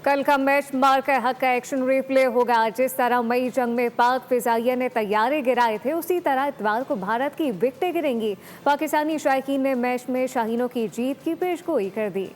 कल का match mark हक का एक्शन रिप्ले होगा। जिस तरह मई जंग में पाक फिजाइया ने तैयारे गिराए थे, उसी तरह इतवार को भारत की विकेटें गिरेंगी। पाकिस्तानी शायकीन ने मैच में शाहीनों की जीत की पेशगोई कर दी।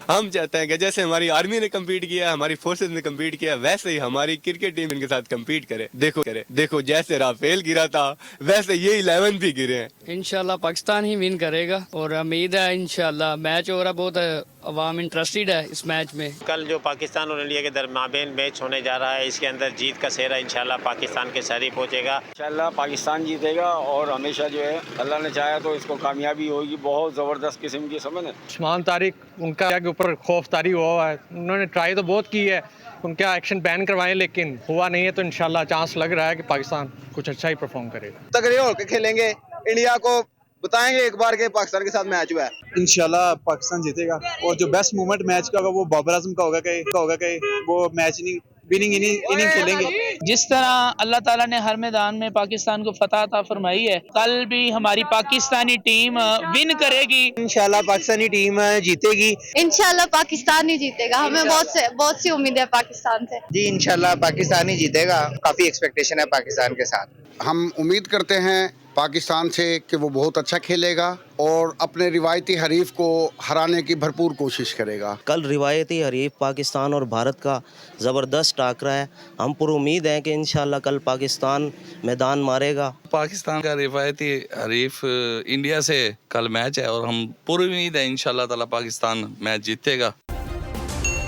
हम चाहते हैं कि जैसे हमारी आर्मी ने कम्पीट किया, हमारी फोर्सेज ने कम्पीट किया, वैसे ही हमारी क्रिकेट टीम इनके साथ कम्पीट करे। देखो जैसे राफेल गिरा था वैसे ये 11 भी गिरे हैं। इंशाल्लाह पाकिस्तान ही विन करेगा और उम्मीद है इंशाल्लाह। मैच हो रहा, बहुत अवाम इंटरेस्टेड है इस मैच में। कल जो पाकिस्तान और इंडिया के दरमियान मैच होने जा रहा है, इसके अंदर जीत का सेहरा इंशाल्लाह पाकिस्तान के सर ही पहुंचेगा। इंशाल्लाह पाकिस्तान जीतेगा और हमेशा जो है अल्लाह ने चाहा तो इसको कामयाबी होगी। बहुत ज़बरदस्त किस्म की समझ। उस्मान तारिक उनका के ऊपर खौफतारी हुआ है, उन्होंने ट्राई तो बहुत की है, उनका एक्शन बैन करवाएं लेकिन हुआ नहीं है। तो इंशाल्लाह चांस लग रहा है कि पाकिस्तान कुछ अच्छा ही परफॉर्म करेगा। तगड़े होकर खेलेंगे, इंडिया को बताएंगे एक बार के पाकिस्तान के साथ मैच हुआ है। इंशाल्लाह पाकिस्तान जीतेगा और जो बेस्ट मोमेंट मैच का होगा वो बाबर आजम का होगा कि वो मैच विनिंग इनिंग खेलेंगे। जिस तरह अल्लाह ताला ने हर मैदान में पाकिस्तान को फतह अता फरमाई है, कल भी हमारी पाकिस्तानी टीम विन करेगी। इंशाल्लाह पाकिस्तानी टीम जीतेगी। इंशाल्लाह पाकिस्तान ही जीतेगा। हमें बहुत सी उम्मीद है पाकिस्तान से। जी इंशाल्लाह पाकिस्तान ही जीतेगा। काफी एक्सपेक्टेशन है पाकिस्तान के साथ। हम उम्मीद करते हैं पाकिस्तान से कि वो बहुत अच्छा खेलेगा और अपने रिवायती हरीफ को हराने की भरपूर कोशिश करेगा। कल रिवायती हरीफ पाकिस्तान और भारत का ज़बरदस्त टाकरा है। हम पर उम्मीद हैं कि इंशाल्लाह कल पाकिस्तान मैदान मारेगा। पाकिस्तान का रिवायती हरीफ इंडिया से कल मैच है और हम पूरी उम्मीद है इंशाल्लाह ताला पाकिस्तान मैच जीतेगा।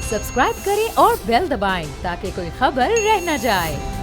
सब्सक्राइब करें और बेल दबाएं ताकि कोई खबर रह न जाए।